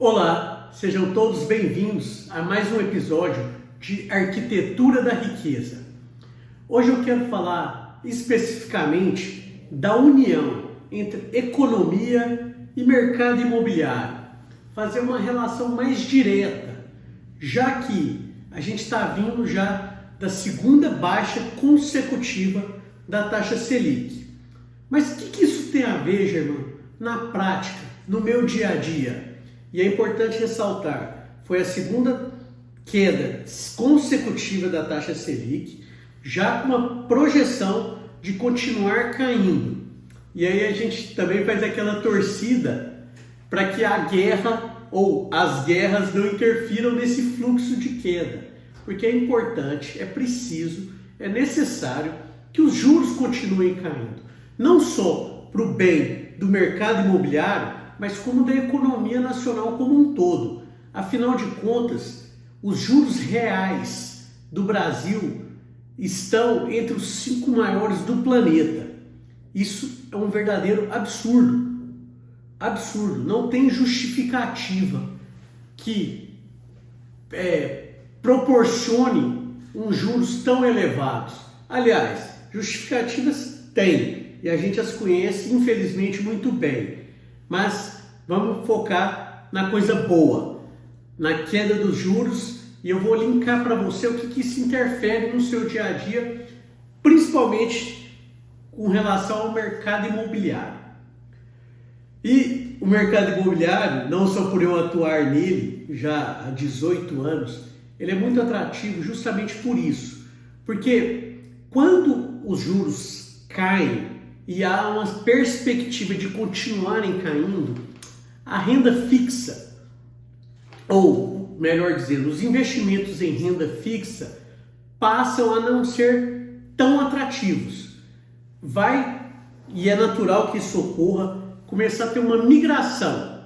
Olá, sejam todos bem-vindos a mais um episódio de Arquitetura da Riqueza. Hoje eu quero falar especificamente da união entre economia e mercado imobiliário, fazer uma relação mais direta, já que a gente está vindo já da segunda baixa consecutiva da taxa Selic. Mas o que isso tem a ver, Germano, na prática, no meu dia a dia? E é importante ressaltar, foi a segunda queda consecutiva da taxa Selic, já com uma projeção de continuar caindo. E aí a gente também faz aquela torcida para que a guerra ou as guerras não interfiram nesse fluxo de queda, porque é importante, é preciso, é necessário que os juros continuem caindo, não só para o bem do mercado imobiliário, mas como da economia nacional como um todo. Afinal de contas, os juros reais do Brasil estão entre os 5 maiores do planeta. Isso é um verdadeiro absurdo. Absurdo. Não tem justificativa que proporcione uns juros tão elevados. Aliás, justificativas tem, e a gente as conhece, infelizmente, muito bem. Mas vamos focar na coisa boa, na queda dos juros, e eu vou linkar para você o que isso interfere no seu dia a dia, principalmente com relação ao mercado imobiliário. E o mercado imobiliário, não só por eu atuar nele já há 18 anos, ele é muito atrativo justamente por isso. Porque quando os juros caem e há uma perspectiva de continuarem caindo, a renda fixa, ou melhor dizendo, os investimentos em renda fixa passam a não ser tão atrativos. E é natural que isso ocorra, começar a ter uma migração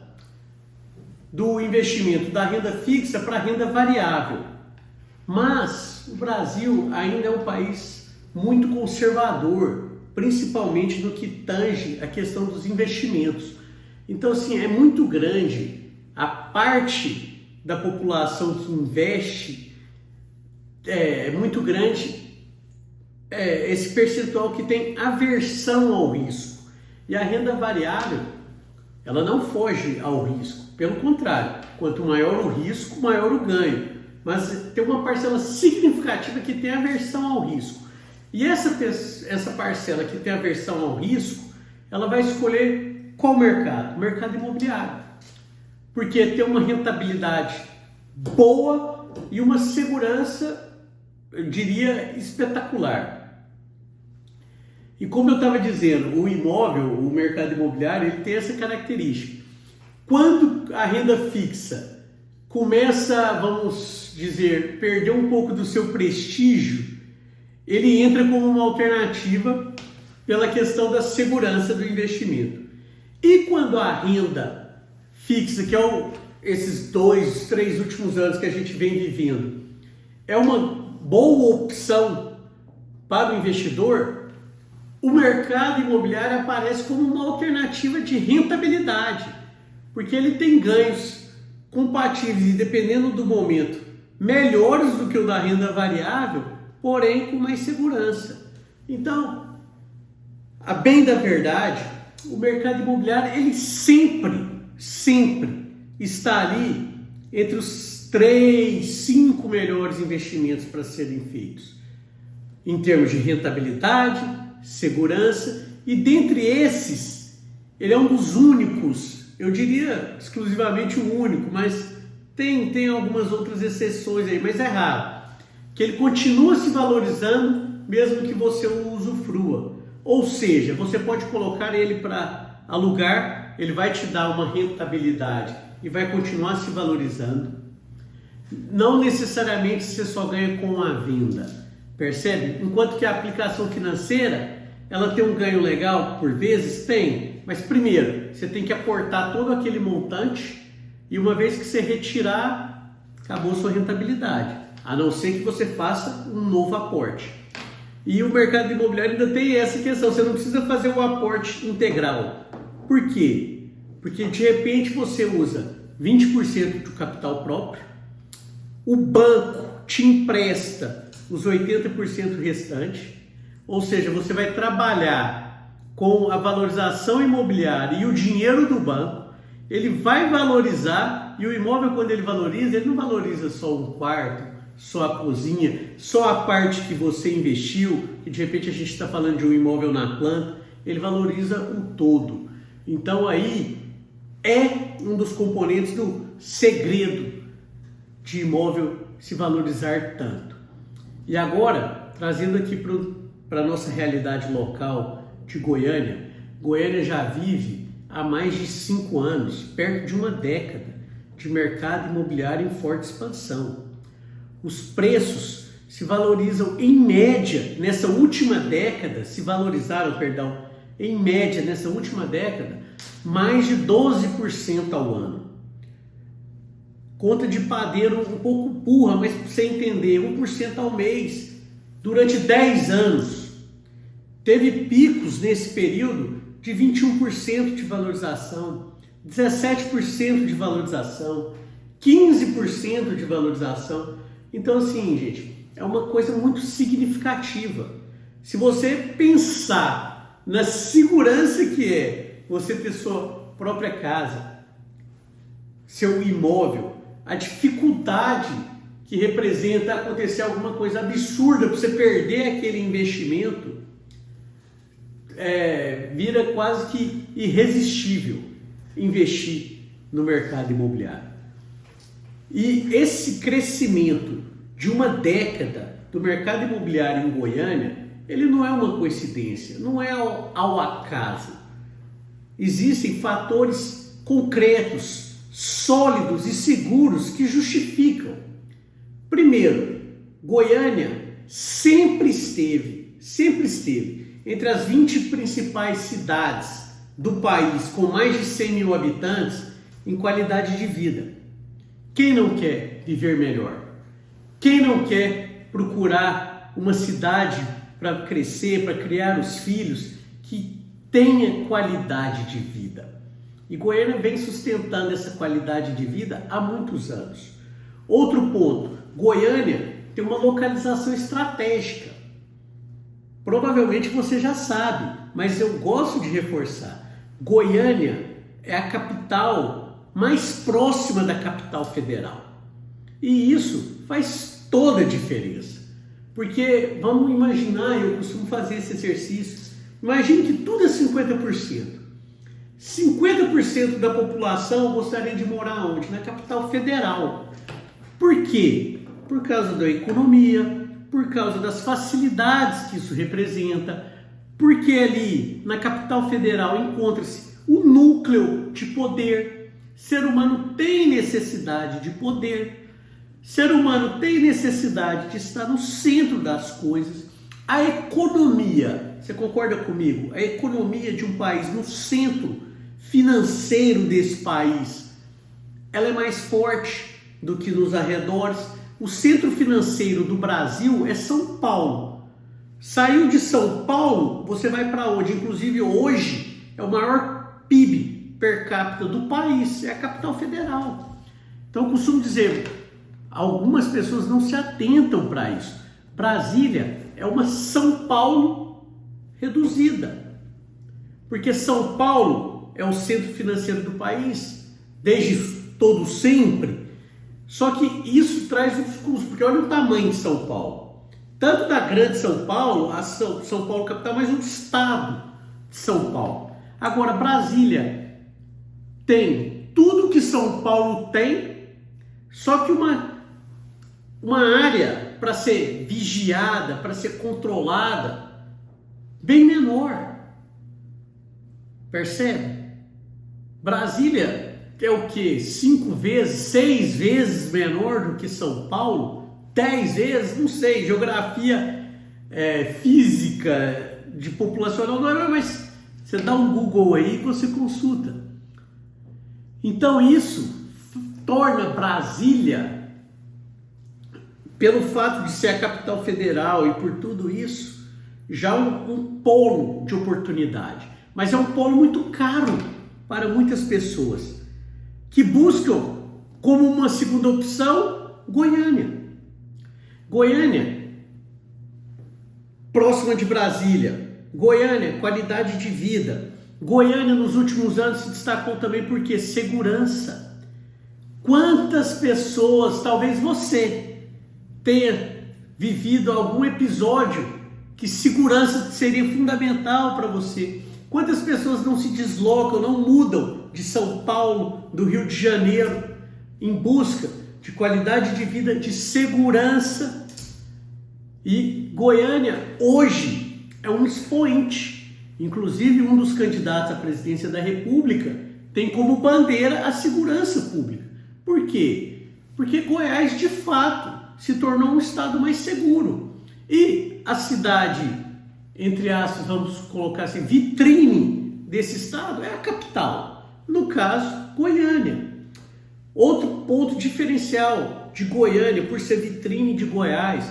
do investimento da renda fixa para a renda variável. Mas o Brasil ainda é um país muito conservador, principalmente no que tange a questão dos investimentos. Então, assim, é muito grande a parte da população que investe, é muito grande esse percentual que tem aversão ao risco. E a renda variável, ela não foge ao risco. Pelo contrário, quanto maior o risco, maior o ganho. Mas tem uma parcela significativa que tem aversão ao risco. E essa parcela que tem aversão ao risco, ela vai escolher qual mercado? O mercado imobiliário. Porque tem uma rentabilidade boa e uma segurança, eu diria, espetacular. E como eu estava dizendo, o imóvel, o mercado imobiliário, ele tem essa característica. Quando a renda fixa começa, vamos dizer, perder um pouco do seu prestígio, ele entra como uma alternativa pela questão da segurança do investimento. E quando a renda fixa, que é esses 2, 3 últimos anos que a gente vem vivendo, é uma boa opção para o investidor, o mercado imobiliário aparece como uma alternativa de rentabilidade, porque ele tem ganhos compatíveis e, dependendo do momento, melhores do que o da renda variável, porém com mais segurança. Então, a bem da verdade, o mercado imobiliário, ele sempre está ali entre os 3, 5 melhores investimentos para serem feitos, em termos de rentabilidade, segurança, e dentre esses, ele é um dos únicos, eu diria exclusivamente o único, mas tem algumas outras exceções aí, mas é raro, que ele continua se valorizando mesmo que você o usufrua. Ou seja, você pode colocar ele para alugar, ele vai te dar uma rentabilidade e vai continuar se valorizando. Não necessariamente você só ganha com a venda, percebe? Enquanto que a aplicação financeira, ela tem um ganho legal, por vezes tem, mas primeiro, você tem que aportar todo aquele montante e uma vez que você retirar, acabou sua rentabilidade. A não ser que você faça um novo aporte. E o mercado imobiliário ainda tem essa questão, você não precisa fazer o aporte integral. Por quê? Porque de repente você usa 20% do capital próprio, o banco te empresta os 80% restante, ou seja, você vai trabalhar com a valorização imobiliária e o dinheiro do banco, ele vai valorizar, e o imóvel, quando ele valoriza, ele não valoriza só um quarto, só a cozinha, só a parte que você investiu, que de repente a gente está falando de um imóvel na planta, ele valoriza o todo. Então aí é um dos componentes do segredo de imóvel se valorizar tanto. E agora, trazendo aqui para a nossa realidade local de Goiânia, Goiânia já vive há mais de 5 anos, perto de uma década, de mercado imobiliário em forte expansão. Os preços se valorizam em média, nessa última década, em média nessa última década, mais de 12% ao ano. Conta de padeiro um pouco burra, mas para você entender, 1% ao mês, durante 10 anos. Teve picos nesse período de 21% de valorização, 17% de valorização, 15% de valorização. Então, assim, gente, é uma coisa muito significativa. Se você pensar na segurança que é você ter sua própria casa, seu imóvel, a dificuldade que representa acontecer alguma coisa absurda para você perder aquele investimento, vira quase que irresistível investir no mercado imobiliário. E esse crescimento de uma década do mercado imobiliário em Goiânia, ele não é uma coincidência, não é ao acaso. Existem fatores concretos, sólidos e seguros que justificam. Primeiro, Goiânia sempre esteve entre as 20 principais cidades do país com mais de 100 mil habitantes em qualidade de vida. Quem não quer viver melhor? Quem não quer procurar uma cidade para crescer, para criar os filhos que tenha qualidade de vida? E Goiânia vem sustentando essa qualidade de vida há muitos anos. Outro ponto, Goiânia tem uma localização estratégica. Provavelmente você já sabe, mas eu gosto de reforçar. Goiânia é a capital mais próxima da capital federal. E isso faz toda a diferença. Porque, vamos imaginar, eu costumo fazer esse exercício, imagine que tudo é 50%. 50% da população gostaria de morar onde? Na capital federal. Por quê? Por causa da economia, por causa das facilidades que isso representa, porque ali na capital federal encontra-se o núcleo de poder. Ser humano tem necessidade de poder, ser humano tem necessidade de estar no centro das coisas. A economia, você concorda comigo? A economia de um país no centro financeiro desse país, ela é mais forte do que nos arredores. O centro financeiro do Brasil é São Paulo. Saiu de São Paulo, você vai para onde? Inclusive hoje é o maior PIB per capita do país, é a capital federal. Então eu costumo dizer, algumas pessoas não se atentam para isso. Brasília é uma São Paulo reduzida, porque São Paulo é o centro financeiro do país, desde todo sempre. Só que isso traz uns custos, porque olha o tamanho de São Paulo. Tanto da grande São Paulo, a São Paulo capital, mas o estado de São Paulo. Agora, Brasília tem tudo que São Paulo tem, só que uma área para ser vigiada, para ser controlada, bem menor. Percebe? Brasília é o quê? 5 vezes, 6 vezes menor do que São Paulo? 10 vezes? Não sei. Geografia física de populacional não é, mas você dá um Google aí e você consulta. Então isso torna Brasília, pelo fato de ser a capital federal e por tudo isso, já um polo de oportunidade. Mas é um polo muito caro para muitas pessoas. que buscam como uma segunda opção Goiânia. Goiânia, próxima de Brasília. Goiânia, qualidade de vida. Goiânia, nos últimos anos, se destacou também porque segurança. Quantas pessoas, talvez você, tenha vivido algum episódio que segurança seria fundamental para você? Quantas pessoas não se deslocam, não mudam de São Paulo, do Rio de Janeiro, em busca de qualidade de vida, de segurança? E Goiânia, hoje, é um expoente. Inclusive, um dos candidatos à presidência da República tem como bandeira a segurança pública. Por quê? Porque Goiás, de fato, se tornou um estado mais seguro. E a cidade, entre aspas, vamos colocar assim, vitrine desse estado é a capital. No caso, Goiânia. Outro ponto diferencial de Goiânia, por ser vitrine de Goiás,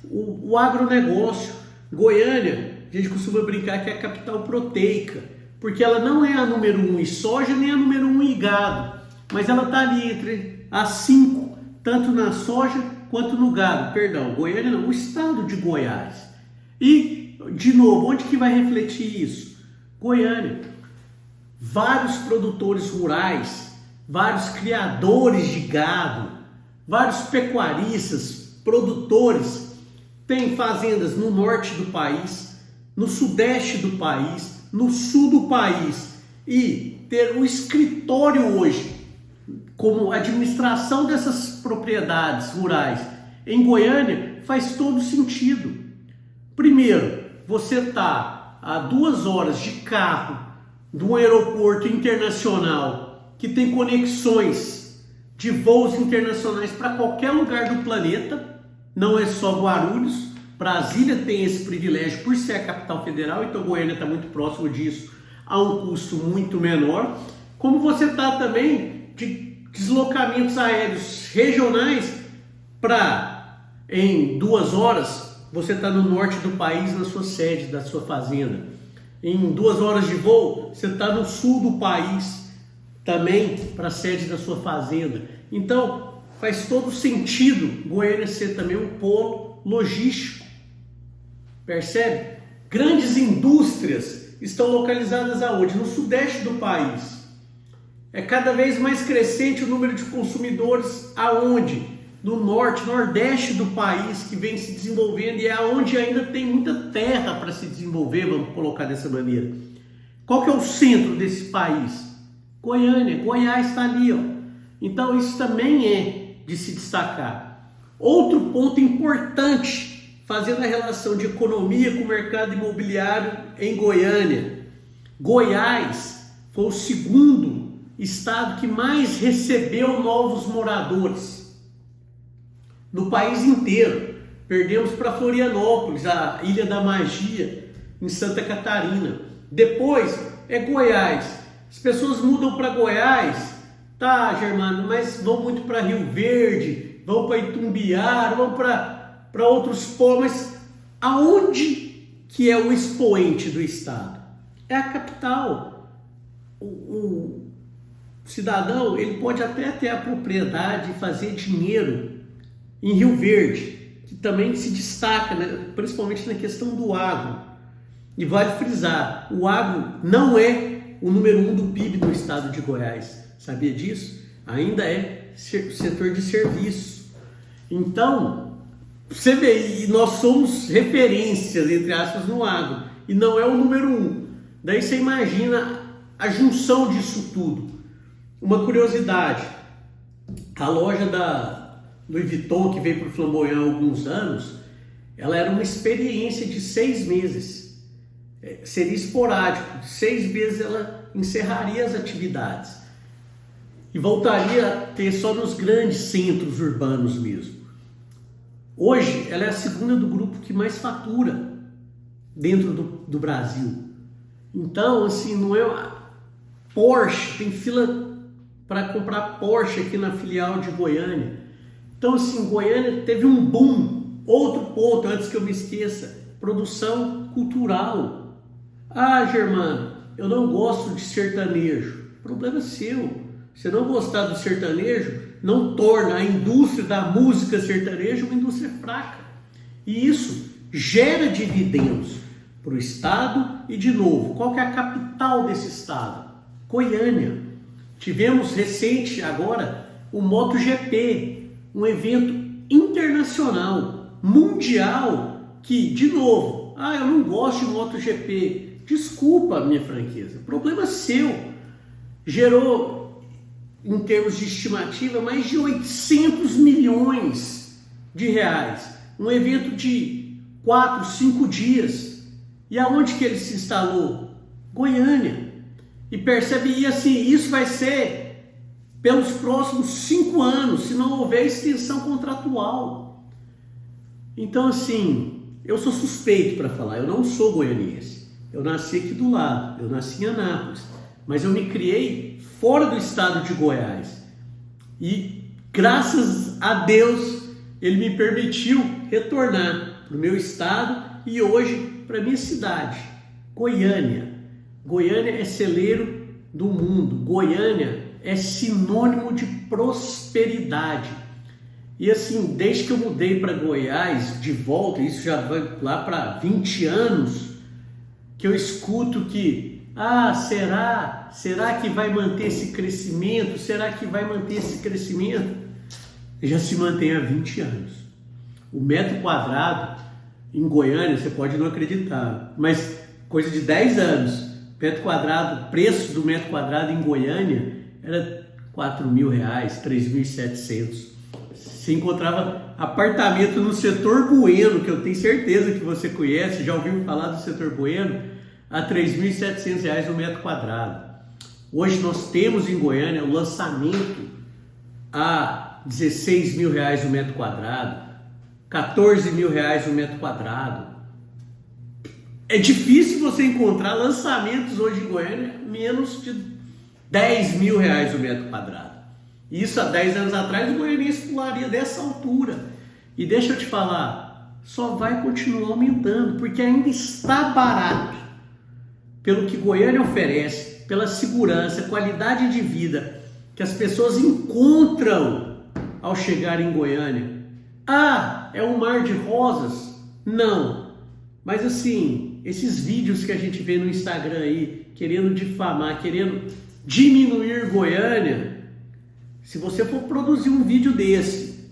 o agronegócio. Goiânia, a gente costuma brincar que é a capital proteica, porque ela não é a número 1 em soja, nem a número 1 em gado, mas ela está ali entre as 5, tanto na soja quanto no gado. Perdão, Goiânia não, o estado de Goiás. E, de novo, onde que vai refletir isso? Goiânia. Vários produtores rurais, vários criadores de gado, vários pecuaristas, produtores, têm fazendas no norte do país, no sudeste do país, no sul do país. E ter um escritório hoje, como administração dessas propriedades rurais em Goiânia, faz todo sentido. Primeiro, você está a 2 horas de carro de um aeroporto internacional que tem conexões de voos internacionais para qualquer lugar do planeta, não é só Guarulhos. Brasília tem esse privilégio por ser a capital federal, então Goiânia está muito próximo disso, a um custo muito menor. Como você está também de deslocamentos aéreos regionais para, em 2 horas, você está no norte do país, na sua sede da sua fazenda. Em 2 horas de voo, você está no sul do país, também para a sede da sua fazenda. Então, faz todo sentido Goiânia ser também um polo logístico. Percebe? Grandes indústrias estão localizadas aonde? No sudeste do país. É cada vez mais crescente o número de consumidores aonde? No norte, nordeste do país, que vem se desenvolvendo e é onde ainda tem muita terra para se desenvolver, vamos colocar dessa maneira. Qual que é o centro desse país? Goiânia. Goiás está ali, ó. Então isso também é de se destacar. Outro ponto importante, fazendo a relação de economia com o mercado imobiliário em Goiânia. Goiás foi o segundo estado que mais recebeu novos moradores no país inteiro. Perdemos para Florianópolis, a Ilha da Magia, em Santa Catarina. Depois é Goiás. As pessoas mudam para Goiás, tá, Germano, mas vão muito para Rio Verde, vão para Itumbiara, vão para outros polos, mas aonde que é o expoente do estado? É a capital. O cidadão, ele pode até ter a propriedade de fazer dinheiro em Rio Verde, que também se destaca, né, principalmente na questão do agro. E vale frisar, o agro não é o número 1 do PIB do estado de Goiás. Sabia disso? Ainda é setor de serviço. Então, você vê, e nós somos referências, entre aspas, no agro, e não é o número 1. Daí você imagina a junção disso tudo. Uma curiosidade, a loja da Louis Vuitton, que veio para o Flamboyant há alguns anos, ela era uma experiência de 6 meses. Seria esporádico, 6 meses ela encerraria as atividades e voltaria a ter só nos grandes centros urbanos mesmo. Hoje ela é a segunda do grupo que mais fatura dentro do Brasil. Então, assim, não é Porsche, tem fila para comprar Porsche aqui na filial de Goiânia. Então, assim, Goiânia teve um boom. Outro ponto, antes que eu me esqueça, produção cultural. Ah, Germano, eu não gosto de sertanejo. Problema seu. Você não gostar do sertanejo não torna a indústria da música sertaneja uma indústria fraca. E isso gera dividendos para o Estado e, de novo, qual que é a capital desse Estado? Goiânia. Tivemos recente agora o MotoGP, um evento internacional, mundial, que, de novo, eu não gosto de MotoGP. Desculpa, minha franqueza, problema seu. Gerou, em termos de estimativa, mais de 800 milhões de reais. Um evento de 4, 5 dias. E aonde que ele se instalou? Goiânia. E percebe, e assim, isso vai ser pelos próximos 5 anos, se não houver extensão contratual. Então, assim, eu sou suspeito para falar, eu não sou goianiense. Eu nasci aqui do lado, eu nasci em Anápolis, mas eu me criei fora do estado de Goiás. E, graças a Deus, ele me permitiu retornar para o meu estado e hoje para a minha cidade, Goiânia. Goiânia é celeiro do mundo. Goiânia é sinônimo de prosperidade. E assim, desde que eu mudei para Goiás, de volta, isso já vai lá para 20 anos, que eu escuto que, será que vai manter esse crescimento? Será que vai manter esse crescimento? Já se mantém há 20 anos. O metro quadrado em Goiânia, você pode não acreditar, mas coisa de 10 anos, metro quadrado, preço do metro quadrado em Goiânia era R$4.000, 3.700. Se encontrava apartamento no setor Bueno, que eu tenho certeza que você conhece, já ouviu falar do setor Bueno, a R$3.700 o metro quadrado. Hoje nós temos em Goiânia o lançamento a R$16.000 o metro quadrado, R$14.000 o metro quadrado. É difícil você encontrar lançamentos hoje em Goiânia menos de R$10.000 o metro quadrado. Isso há 10 anos atrás o goianiense pularia dessa altura. E deixa eu te falar, só vai continuar aumentando, porque ainda está barato. Pelo que Goiânia oferece, pela segurança, qualidade de vida que as pessoas encontram ao chegar em Goiânia. É um mar de rosas? Não. Mas assim, esses vídeos que a gente vê no Instagram aí, querendo difamar, querendo diminuir Goiânia, se você for produzir um vídeo desse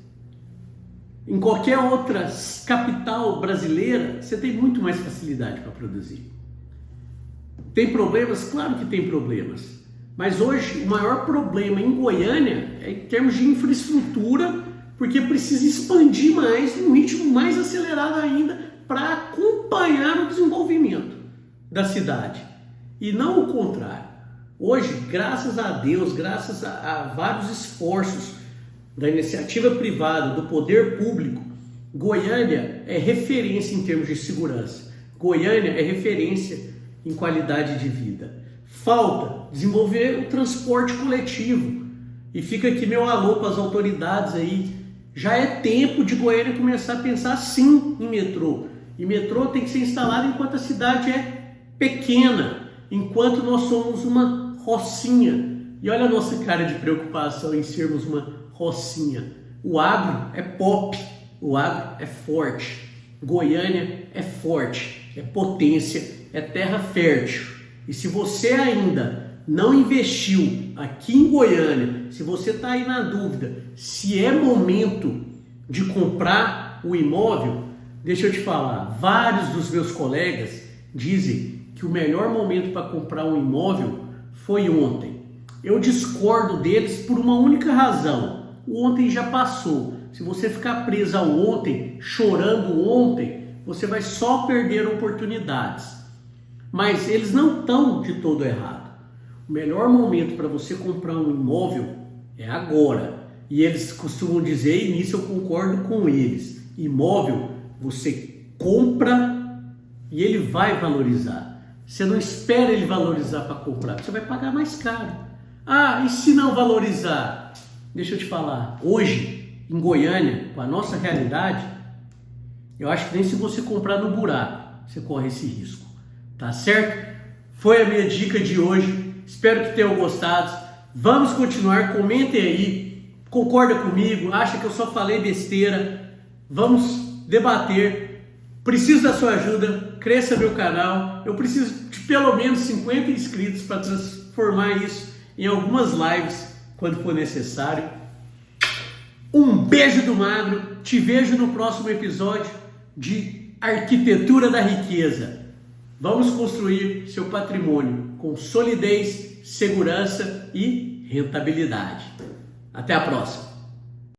em qualquer outra capital brasileira, você tem muito mais facilidade para produzir. Tem problemas? Claro que tem problemas. Mas hoje o maior problema em Goiânia é em termos de infraestrutura, porque precisa expandir mais, num ritmo mais acelerado ainda, para acompanhar o desenvolvimento da cidade. E não o contrário. Hoje, graças a Deus, graças a vários esforços da iniciativa privada, do poder público, Goiânia é referência em termos de segurança. Goiânia é referência em qualidade de vida. Falta desenvolver o transporte coletivo. E fica aqui meu alô para as autoridades aí. Já é tempo de Goiânia começar a pensar sim em metrô. E metrô tem que ser instalado enquanto a cidade é pequena, enquanto nós somos uma rocinha. E olha a nossa cara de preocupação em sermos uma rocinha. O agro é pop, o agro é forte. Goiânia é forte, é potência, é terra fértil. E se você ainda não investiu aqui em Goiânia, se você está aí na dúvida se é momento de comprar o imóvel, deixa eu te falar, vários dos meus colegas dizem que o melhor momento para comprar um imóvel foi ontem. Eu discordo deles por uma única razão. O ontem já passou. Se você ficar preso ao ontem, chorando ontem, você vai só perder oportunidades. Mas eles não estão de todo errado. O melhor momento para você comprar um imóvel é agora. E eles costumam dizer, e nisso eu concordo com eles, imóvel você compra e ele vai valorizar. Você não espera ele valorizar para comprar, você vai pagar mais caro. E se não valorizar? Deixa eu te falar, hoje em Goiânia, com a nossa realidade, eu acho que nem se você comprar no buraco, você corre esse risco. Tá certo? Foi a minha dica de hoje. Espero que tenham gostado. Vamos continuar, comentem aí, concorda comigo, acha que eu só falei besteira, vamos debater, preciso da sua ajuda, cresça meu canal, eu preciso de pelo menos 50 inscritos para transformar isso em algumas lives quando for necessário. Um beijo do Magro, te vejo no próximo episódio de Arquitetura da Riqueza. Vamos construir seu patrimônio com solidez, segurança e rentabilidade. Até a próxima!